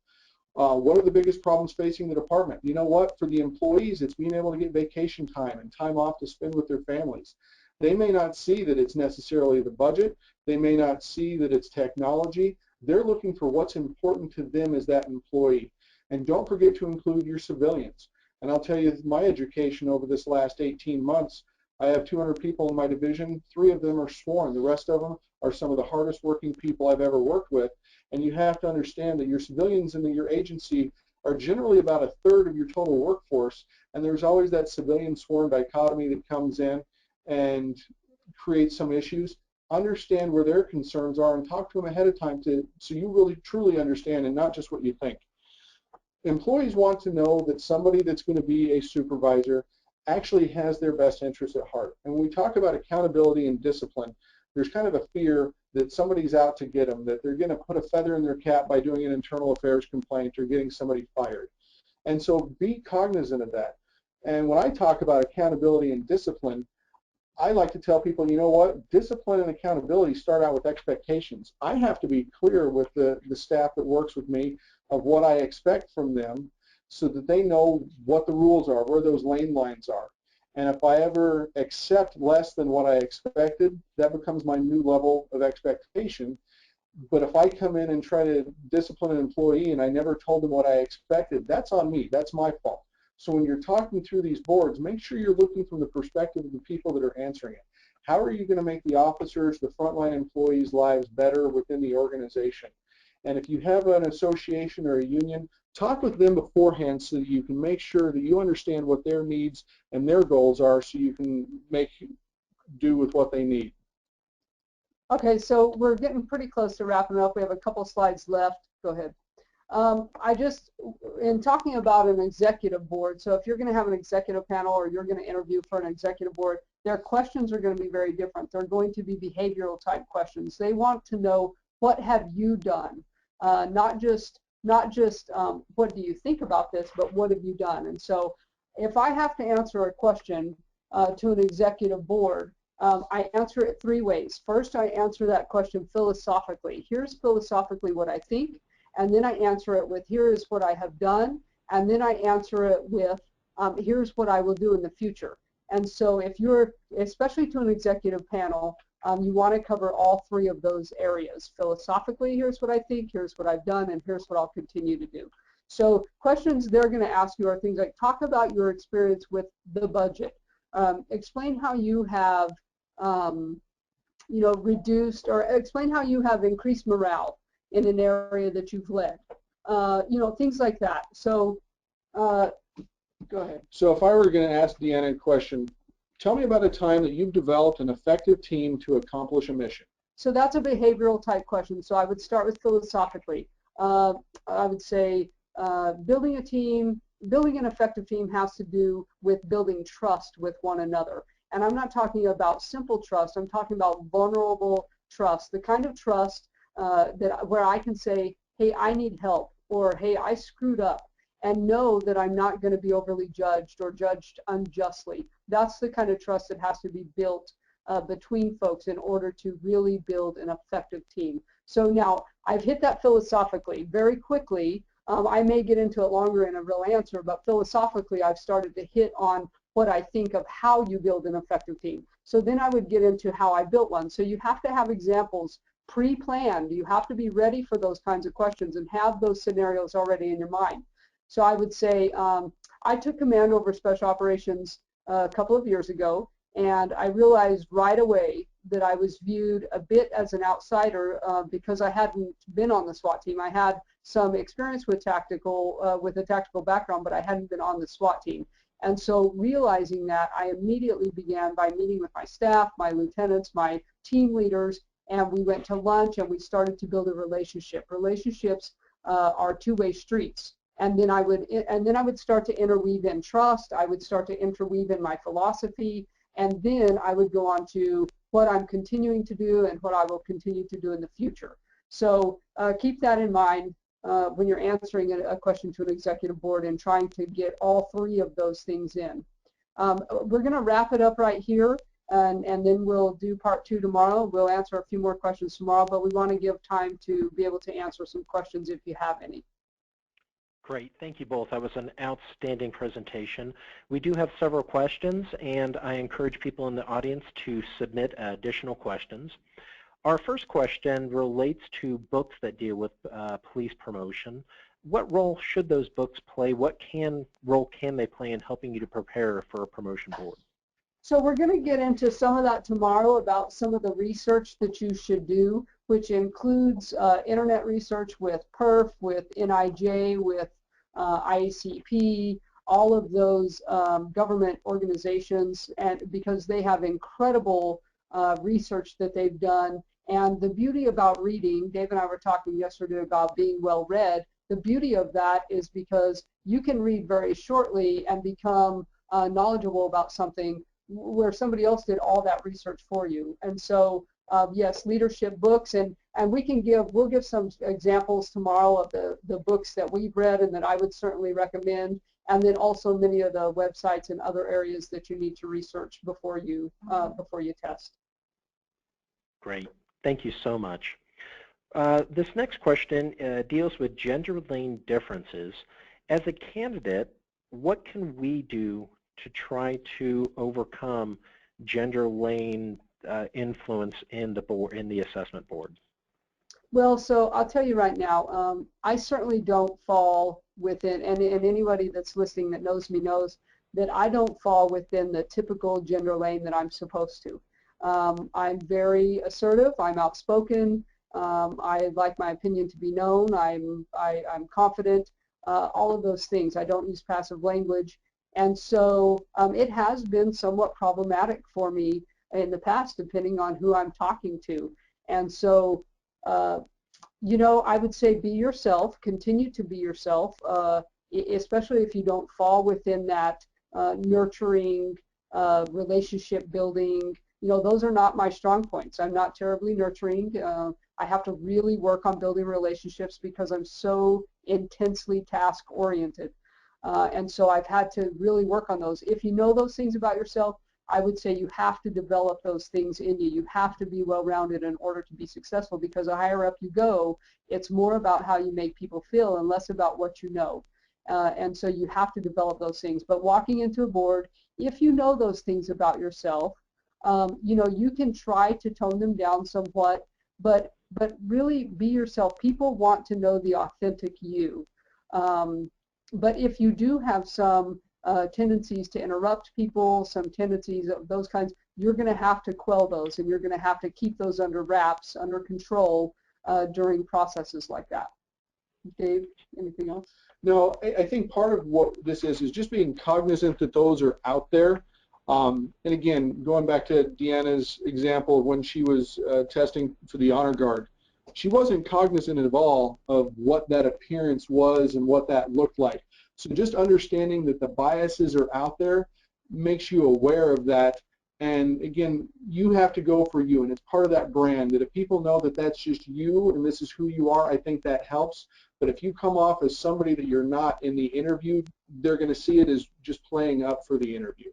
Speaker 3: What are the biggest problems facing the department? You know what? For the employees, it's being able to get vacation time and time off to spend with their families. They may not see that it's necessarily the budget. They may not see that it's technology. They're looking for what's important to them as that employee. And don't forget to include your civilians. And I'll tell you, my education over this last 18 months, I have 200 people in my division. 3 of them are sworn. The rest of them are some of the hardest working people I've ever worked with. And you have to understand that your civilians in your agency are generally about 1/3 of your total workforce. And there's always that civilian sworn dichotomy that comes in and creates some issues. Understand where their concerns are and talk to them ahead of time so you really truly understand and not just what you think. Employees want to know that somebody that's going to be a supervisor actually has their best interests at heart. And when we talk about accountability and discipline, there's kind of a fear that somebody's out to get them, that they're going to put a feather in their cap by doing an internal affairs complaint or getting somebody fired. And so be cognizant of that. And when I talk about accountability and discipline, I like to tell people, you know what, discipline and accountability start out with expectations. I have to be clear with the staff that works with me of what I expect from them so that they know what the rules are, where those lane lines are. And if I ever accept less than what I expected, that becomes my new level of expectation. But if I come in and try to discipline an employee and I never told them what I expected, that's on me, that's my fault. So when you're talking through these boards, make sure you're looking from the perspective of the people that are answering it. How are you going to make the officers, the frontline employees' lives better within the organization? And if you have an association or a union, talk with them beforehand so that you can make sure that you understand what their needs and their goals are so you can make do with what they need.
Speaker 2: Okay, so we're getting pretty close to wrapping up. We have a couple slides left. Go ahead. In talking about an executive board, so if you're going to have an executive panel or you're going to interview for an executive board, their questions are going to be very different. They're going to be behavioral type questions. They want to know, what have you done? Not just what do you think about this, but what have you done? And so if I have to answer a question to an executive board, I answer it 3 ways. First, I answer that question philosophically. Here's philosophically what I think, and then I answer it with here is what I have done, and then I answer it with here's what I will do in the future. And so if you're, especially to an executive panel, you want to cover all 3 of those areas. Philosophically, here's what I think, here's what I've done, and here's what I'll continue to do. So questions they're going to ask you are things like, talk about your experience with the budget. Explain how you have reduced, or explain how you have increased morale in an area that you've led. Things like that. So go ahead.
Speaker 3: So if I were going to ask Deanna a question, tell me about a time that you've developed an effective team to accomplish a mission.
Speaker 2: So that's a behavioral type question. So I would start with philosophically. I would say building a team, building an effective team has to do with building trust with one another. And I'm not talking about simple trust. I'm talking about vulnerable trust, the kind of trust where I can say, hey, I need help, or hey, I screwed up, and know that I'm not going to be overly judged or judged unjustly. That's the kind of trust that has to be built between folks in order to really build an effective team. So now I've hit that philosophically very quickly. I may get into it longer in a real answer, but philosophically I've started to hit on what I think of how you build an effective team. So then I would get into how I built one. So you have to have examples pre-planned. You have to be ready for those kinds of questions and have those scenarios already in your mind. So I would say I took command over special operations a couple of years ago, and I realized right away that I was viewed a bit as an outsider because I hadn't been on the SWAT team. I had some experience with a tactical background, but I hadn't been on the SWAT team. And so realizing that, I immediately began by meeting with my staff, my lieutenants, my team leaders, and we went to lunch and we started to build a relationship. Relationships are two-way streets. And then I would start to interweave in trust. I would start to interweave in my philosophy, and then I would go on to what I'm continuing to do and what I will continue to do in the future. So keep that in mind when you're answering a question to an executive board and trying to get all 3 of those things in. We're going to wrap it up right here, and then we'll do part 2 tomorrow. We'll answer a few more questions tomorrow, but we want to give time to be able to answer some questions if you have any.
Speaker 1: Great. Thank you both. That was an outstanding presentation. We do have several questions, and I encourage people in the audience to submit additional questions. Our first question relates to books that deal with police promotion. What role should those books play? What role can they play in helping you to prepare for a promotion board?
Speaker 2: So we're going to get into some of that tomorrow about some of the research that you should do, which includes internet research with PERF, with NIJ, with IACP, all of those government organizations, and because they have incredible research that they've done. And the beauty about reading, Dave and I were talking yesterday about being well read, the beauty of that is because you can read very shortly and become knowledgeable about something where somebody else did all that research for you. And so yes, leadership books, and we'll give some examples tomorrow of the books that we've read and that I would certainly recommend, and then also many of the websites and other areas that you need to research before you test.
Speaker 1: Great. Thank you so much. This next question deals with gender lane differences. As a candidate, what can we do to try to overcome gender lane influence in the assessment board?
Speaker 2: Well, so I'll tell you right now, I certainly don't fall within, and anybody that's listening that knows me knows that I don't fall within the typical gender lane that I'm supposed to. I'm very assertive. I'm outspoken. I like my opinion to be known. I'm confident. All of those things. I don't use passive language, and so it has been somewhat problematic for me in the past, depending on who I'm talking to. And so, you know, I would say be yourself. Continue to be yourself, especially if you don't fall within that nurturing, relationship building. You know, those are not my strong points. I'm not terribly nurturing. I have to really work on building relationships because I'm so intensely task-oriented. And so I've had to really work on those. If you know those things about yourself, I would say you have to develop those things in you. You have to be well-rounded in order to be successful, because the higher up you go, it's more about how you make people feel and less about what you know. And so you have to develop those things. But walking into a board, if you know those things about yourself, you know, you can try to tone them down somewhat, but really be yourself. People want to know the authentic you. But if you do have some tendencies to interrupt people, some tendencies of those kinds, you're going to have to quell those, and you're going to have to keep those under wraps, under control during processes like that. Dave, anything else?
Speaker 3: No, I think part of what this is just being cognizant that those are out there. And again, going back to Deanna's example of when she was testing for the honor guard, she wasn't cognizant at all of what that appearance was and what that looked like. So just understanding that the biases are out there makes you aware of that. And again, you have to go for you, and it's part of that brand, that if people know that that's just you and this is who you are, I think that helps. But if you come off as somebody that you're not in the interview, they're going to see it as just playing up for the interview.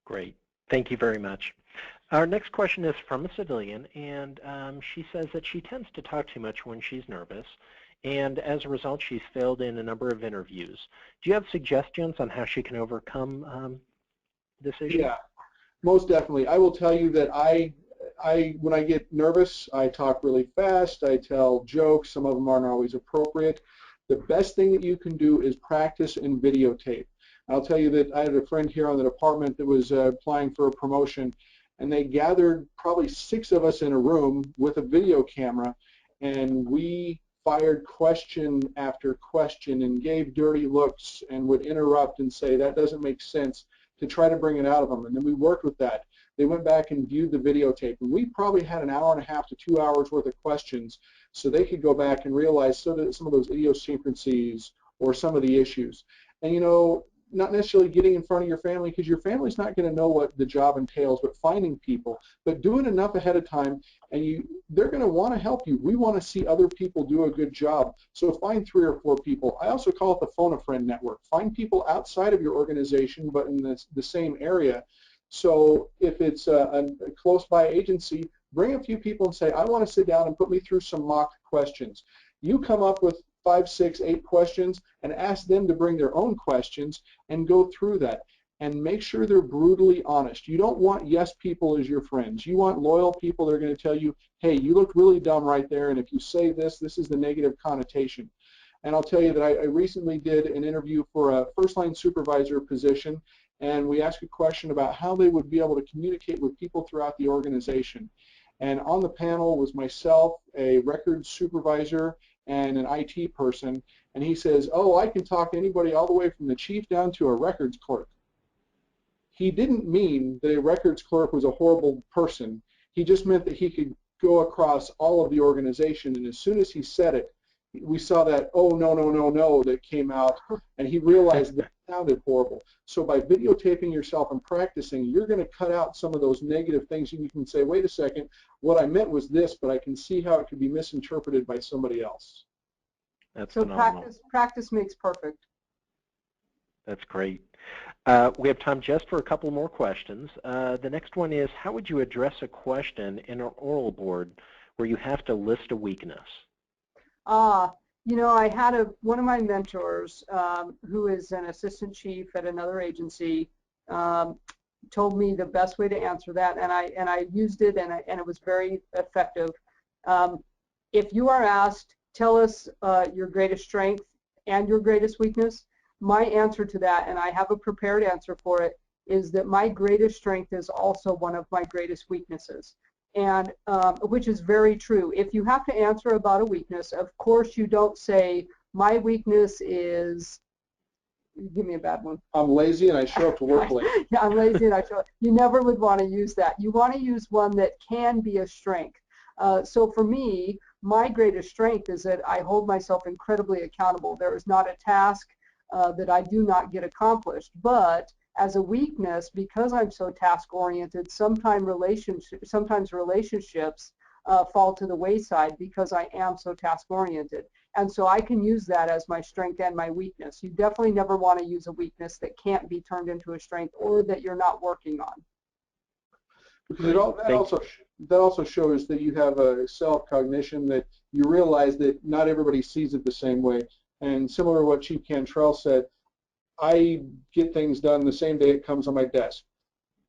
Speaker 1: Great. Thank you very much. Our next question is from a civilian, and she says that she tends to talk too much when she's nervous, and as a result, she's failed in a number of interviews. Do you have suggestions on how she can overcome this issue?
Speaker 3: Yeah, most definitely. I will tell you that when I get nervous, I talk really fast. I tell jokes. Some of them aren't always appropriate. The best thing that you can do is practice and videotape. I'll tell you that I had a friend here on the department that was applying for a promotion, and they gathered probably 6 of us in a room with a video camera, and we fired question after question and gave dirty looks and would interrupt and say, that doesn't make sense, to try to bring it out of them. And then we worked with that. They went back and viewed the videotape, and we probably had an hour and a half to 2 hours worth of questions, so they could go back and realize some of those idiosyncrasies or some of the issues. And you know, not necessarily getting in front of your family, because your family's not going to know what the job entails, but finding people. But do it enough ahead of time, and they're going to want to help you. We want to see other people do a good job. So find 3 or 4 people. I also call it the phone a friend network. Find people outside of your organization, but in the same area. So if it's a close by agency, bring a few people and say, I want to sit down and put me through some mock questions. You come up with 5, 6, 8 questions and ask them to bring their own questions and go through that. And make sure they're brutally honest. You don't want yes people as your friends. You want loyal people that are going to tell you, hey, you look really dumb right there, and if you say this, this is the negative connotation. And I'll tell you that I recently did an interview for a first-line supervisor position, and we asked a question about how they would be able to communicate with people throughout the organization. And on the panel was myself, a records supervisor, and an IT person, and he says, oh, I can talk to anybody all the way from the chief down to a records clerk. He didn't mean that a records clerk was a horrible person. He just meant that he could go across all of the organization, and as soon as he said it, we saw that, oh, no, no, no, no, that came out, and he realized that it sounded horrible. So by videotaping yourself and practicing, you're going to cut out some of those negative things, and you can say, wait a second, what I meant was this, but I can see how it could be misinterpreted by somebody else.
Speaker 1: That's
Speaker 2: so
Speaker 1: phenomenal.
Speaker 2: practice makes perfect.
Speaker 1: That's great. We have time just for a couple more questions. The next one is, how would you address a question in an oral board where you have to list a weakness?
Speaker 2: You know, I had one of my mentors who is an assistant chief at another agency told me the best way to answer that, and I used it, and it was very effective. If you are asked, tell us your greatest strength and your greatest weakness, my answer to that, and I have a prepared answer for it, is that my greatest strength is also one of my greatest weaknesses. And which is very true. If you have to answer about a weakness, of course you don't say, my weakness is, give me a bad one.
Speaker 3: I'm lazy and I show up to work late.
Speaker 2: Yeah, I'm lazy and I show up. You never would want to use that. You want to use one that can be a strength. So for me, my greatest strength is that I hold myself incredibly accountable. There is not a task that I do not get accomplished. But as a weakness, because I'm so task-oriented, sometimes relationships fall to the wayside because I am so task-oriented. And so I can use that as my strength and my weakness. You definitely never want to use a weakness that can't be turned into a strength or that you're not working on.
Speaker 3: Because that also shows that you have a self-cognition, that you realize that not everybody sees it the same way. And similar to what Chief Cantrell said, I get things done the same day it comes on my desk.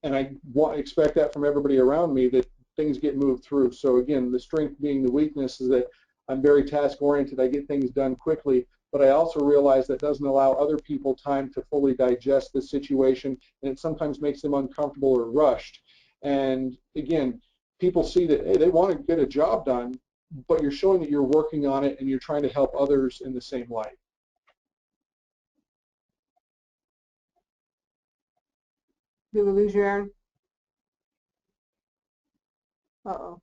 Speaker 3: And I expect that from everybody around me, that things get moved through. So again, the strength being the weakness is that I'm very task-oriented. I get things done quickly, but I also realize that doesn't allow other people time to fully digest the situation, and it sometimes makes them uncomfortable or rushed. And again, people see that, hey, they want to get a job done, but you're showing that you're working on it and you're trying to help others in the same light.
Speaker 2: Did we lose you, Aaron? Uh-oh.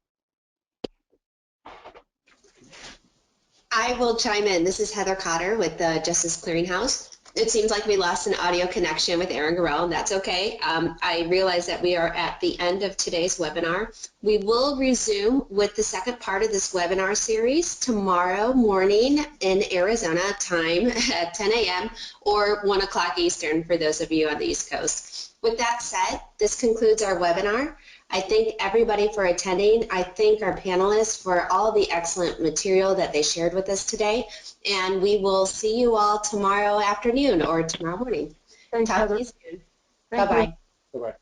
Speaker 10: I will chime in. This is Heather Cotter with the Justice Clearinghouse. It seems like we lost an audio connection with Aaron Garrell, and that's okay. I realize that we are at the end of today's webinar. We will resume with the second part of this webinar series tomorrow morning in Arizona time at 10 a.m. or 1 o'clock Eastern for those of you on the East Coast. With that said, this concludes our webinar. I thank everybody for attending. I thank our panelists for all the excellent material that they shared with us today. And we will see you all tomorrow afternoon or tomorrow morning.
Speaker 2: Thanks,
Speaker 10: Talk
Speaker 2: Heather.
Speaker 10: to you soon.
Speaker 2: Thank you.
Speaker 10: Bye-bye.
Speaker 3: Bye-bye.